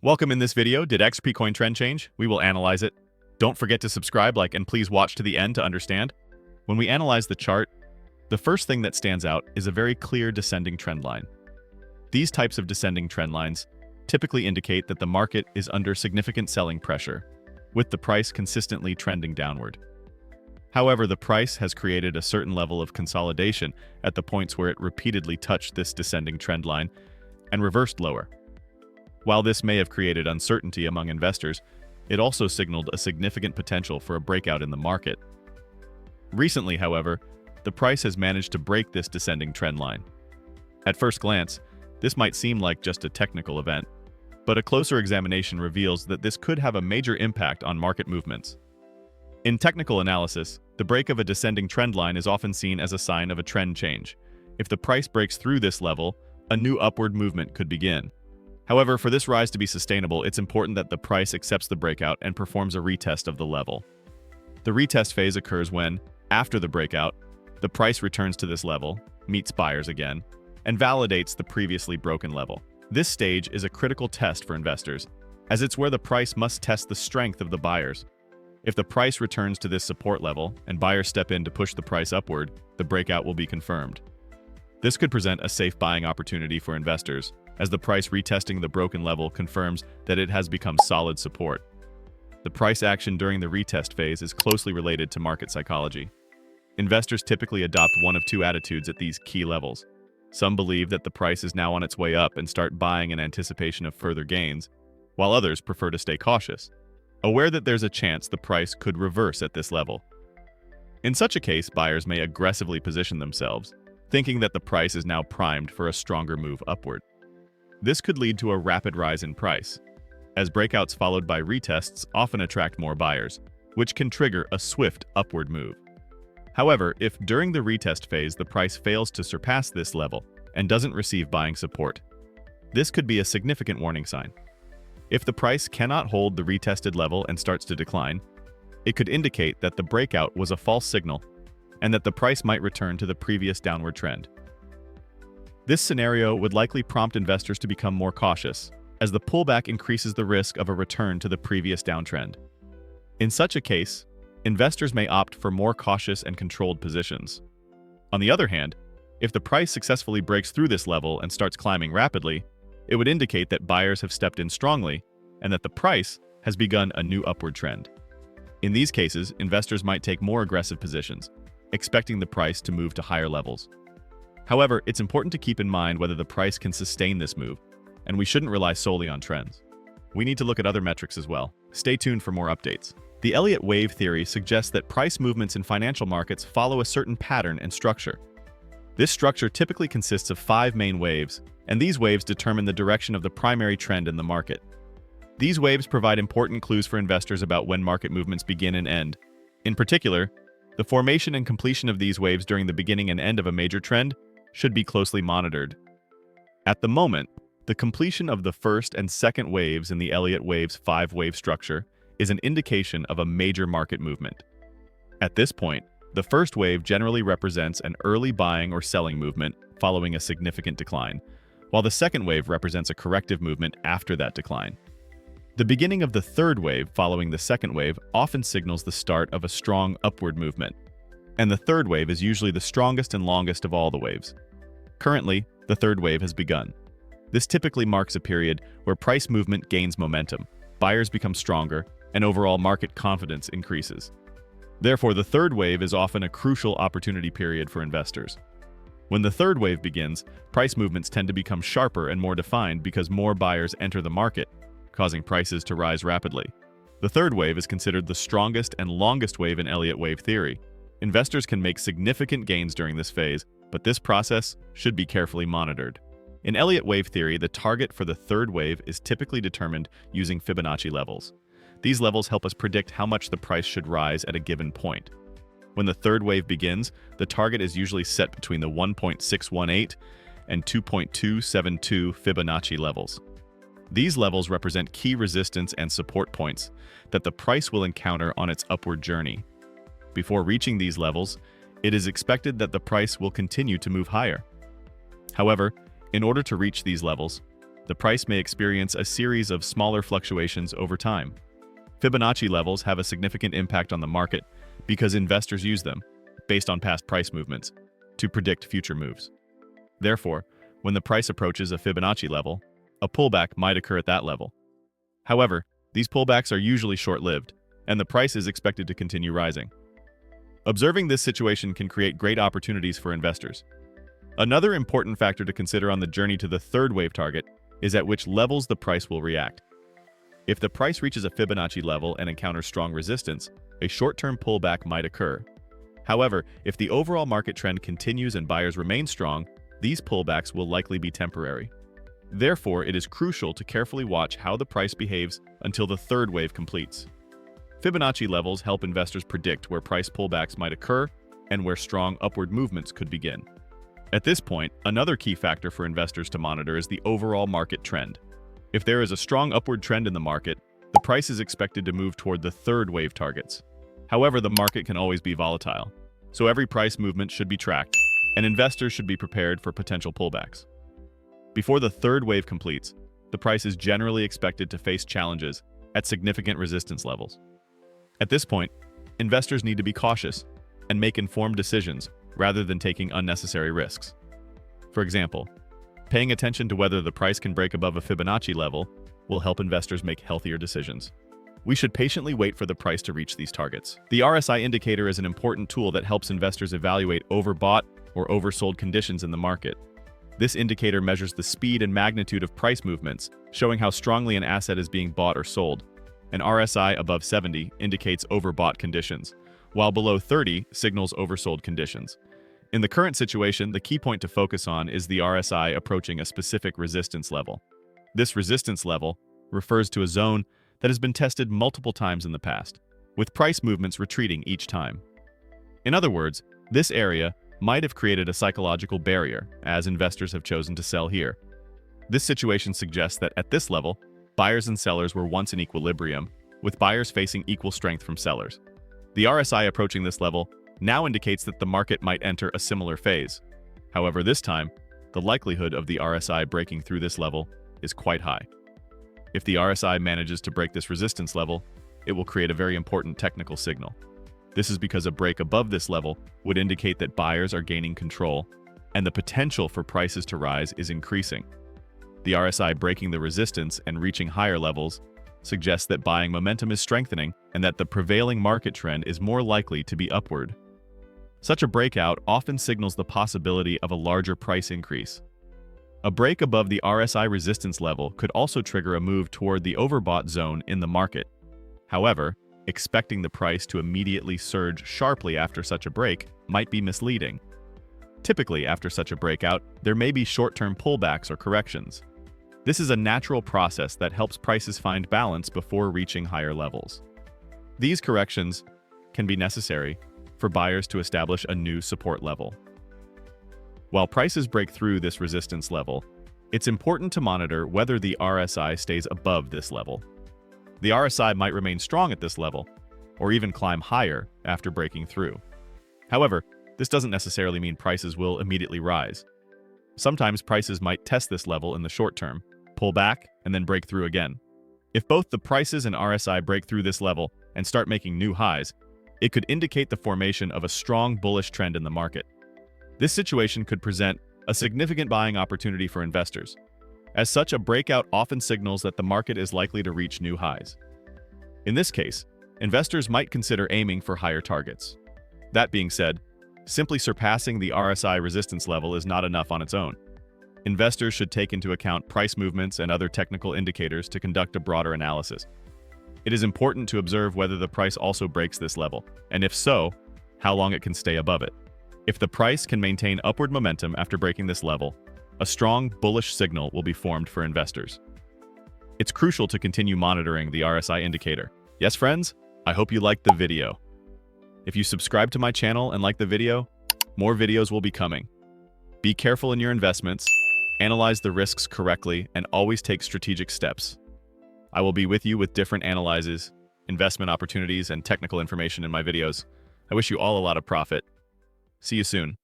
Welcome. In this video, did XP coin trend change? We will analyze it. Don't forget to subscribe, and please watch to the end to understand. When we analyze the chart, the first thing that stands out is a very clear descending trend line. These types of descending trend lines typically indicate that the market is under significant selling pressure, with the price consistently trending downward. However, the price has created a certain level of consolidation at the points where it repeatedly touched this descending trend line and reversed lower. While this may have created uncertainty among investors, it also signaled a significant potential for a breakout in the market. Recently, however, the price has managed to break this descending trend line. At first glance, this might seem like just a technical event, but a closer examination reveals that this could have a major impact on market movements. In technical analysis, the break of a descending trend line is often seen as a sign of a trend change. If the price breaks through this level, a new upward movement could begin. However, for this rise to be sustainable, it's important that the price accepts the breakout and performs a retest of the level. The retest phase occurs when, after the breakout, the price returns to this level, meets buyers again, and validates the previously broken level. This stage is a critical test for investors, as it's where the price must test the strength of the buyers. If the price returns to this support level and buyers step in to push the price upward, the breakout will be confirmed. This could present a safe buying opportunity for investors, as the price retesting the broken level confirms that it has become solid support. The price action during the retest phase is closely related to market psychology. Investors typically adopt one of two attitudes at these key levels. Some believe that the price is now on its way up and start buying in anticipation of further gains, while others prefer to stay cautious, aware that there's a chance the price could reverse at this level. In such a case, buyers may aggressively position themselves, thinking that the price is now primed for a stronger move upward. This could lead to a rapid rise in price, as breakouts followed by retests often attract more buyers, which can trigger a swift upward move. However, if during the retest phase the price fails to surpass this level and doesn't receive buying support, this could be a significant warning sign. If the price cannot hold the retested level and starts to decline, it could indicate that the breakout was a false signal and that the price might return to the previous downward trend. This scenario would likely prompt investors to become more cautious, as the pullback increases the risk of a return to the previous downtrend. In such a case, investors may opt for more cautious and controlled positions. On the other hand, if the price successfully breaks through this level and starts climbing rapidly, it would indicate that buyers have stepped in strongly and that the price has begun a new upward trend. In these cases, investors might take more aggressive positions, expecting the price to move to higher levels. However, it's important to keep in mind whether the price can sustain this move, and we shouldn't rely solely on trends. We need to look at other metrics as well. Stay tuned for more updates. The Elliott wave theory suggests that price movements in financial markets follow a certain pattern and structure. This structure typically consists of 5 main waves, and these waves determine the direction of the primary trend in the market. These waves provide important clues for investors about when market movements begin and end. In particular, the formation and completion of these waves during the beginning and end of a major trend should be closely monitored. At the moment, the completion of the first and second waves in the Elliott wave's 5-wave structure is an indication of a major market movement. At this point, the first wave generally represents an early buying or selling movement following a significant decline, while the second wave represents a corrective movement after that decline. The beginning of the third wave following the second wave often signals the start of a strong upward movement, and the third wave is usually the strongest and longest of all the waves. Currently, the third wave has begun. This typically marks a period where price movement gains momentum, buyers become stronger, and overall market confidence increases. Therefore, the third wave is often a crucial opportunity period for investors. When the third wave begins, price movements tend to become sharper and more defined because more buyers enter the market, causing prices to rise rapidly. The third wave is considered the strongest and longest wave in Elliott wave theory. Investors can make significant gains during this phase, but this process should be carefully monitored. In Elliott wave theory, the target for the third wave is typically determined using Fibonacci levels. These levels help us predict how much the price should rise at a given point. When the third wave begins, the target is usually set between the 1.618 and 2.272 Fibonacci levels. These levels represent key resistance and support points that the price will encounter on its upward journey. Before reaching these levels, it is expected that the price will continue to move higher. However, in order to reach these levels, the price may experience a series of smaller fluctuations over time. Fibonacci levels have a significant impact on the market because investors use them, based on past price movements, to predict future moves. Therefore, when the price approaches a Fibonacci level, a pullback might occur at that level. However, these pullbacks are usually short-lived, and the price is expected to continue rising. Observing this situation can create great opportunities for investors. Another important factor to consider on the journey to the third wave target is at which levels the price will react. If the price reaches a Fibonacci level and encounters strong resistance, a short-term pullback might occur. However, if the overall market trend continues and buyers remain strong, these pullbacks will likely be temporary. Therefore, it is crucial to carefully watch how the price behaves until the third wave completes. Fibonacci levels help investors predict where price pullbacks might occur and where strong upward movements could begin. At this point, another key factor for investors to monitor is the overall market trend. If there is a strong upward trend in the market, the price is expected to move toward the third wave targets. However, the market can always be volatile, so every price movement should be tracked, and investors should be prepared for potential pullbacks. Before the third wave completes, the price is generally expected to face challenges at significant resistance levels. At this point, investors need to be cautious and make informed decisions rather than taking unnecessary risks. For example, paying attention to whether the price can break above a Fibonacci level will help investors make healthier decisions. We should patiently wait for the price to reach these targets. The RSI indicator is an important tool that helps investors evaluate overbought or oversold conditions in the market. This indicator measures the speed and magnitude of price movements, showing how strongly an asset is being bought or sold. An RSI above 70 indicates overbought conditions, while below 30 signals oversold conditions. In the current situation, the key point to focus on is the RSI approaching a specific resistance level. This resistance level refers to a zone that has been tested multiple times in the past, with price movements retreating each time. In other words, this area might have created a psychological barrier, as investors have chosen to sell here. This situation suggests that at this level, buyers and sellers were once in equilibrium, with buyers facing equal strength from sellers. The RSI approaching this level now indicates that the market might enter a similar phase. However, this time, the likelihood of the RSI breaking through this level is quite high. If the RSI manages to break this resistance level, it will create a very important technical signal. This is because a break above this level would indicate that buyers are gaining control and the potential for prices to rise is increasing. The RSI breaking the resistance and reaching higher levels suggests that buying momentum is strengthening and that the prevailing market trend is more likely to be upward. Such a breakout often signals the possibility of a larger price increase. A break above the RSI resistance level could also trigger a move toward the overbought zone in the market. However, expecting the price to immediately surge sharply after such a break might be misleading. Typically, after such a breakout, there may be short-term pullbacks or corrections. This is a natural process that helps prices find balance before reaching higher levels. These corrections can be necessary for buyers to establish a new support level. While prices break through this resistance level, it's important to monitor whether the RSI stays above this level. The RSI might remain strong at this level, or even climb higher after breaking through. However, this doesn't necessarily mean prices will immediately rise. Sometimes prices might test this level in the short term, pull back, and then break through again. If both the prices and RSI break through this level and start making new highs, it could indicate the formation of a strong bullish trend in the market. This situation could present a significant buying opportunity for investors. As such, a breakout often signals that the market is likely to reach new highs. In this case, investors might consider aiming for higher targets. That being said, simply surpassing the RSI resistance level is not enough on its own. Investors should take into account price movements and other technical indicators to conduct a broader analysis. It is important to observe whether the price also breaks this level, and if so, how long it can stay above it. If the price can maintain upward momentum after breaking this level, a strong bullish signal will be formed for investors. It's crucial to continue monitoring the RSI indicator. Yes, friends, I hope you liked the video. If you subscribe to my channel and like the video, more videos will be coming. Be careful in your investments, analyze the risks correctly, and always take strategic steps. I will be with you with different analyses, investment opportunities, and technical information in my videos. I wish you all a lot of profit. See you soon.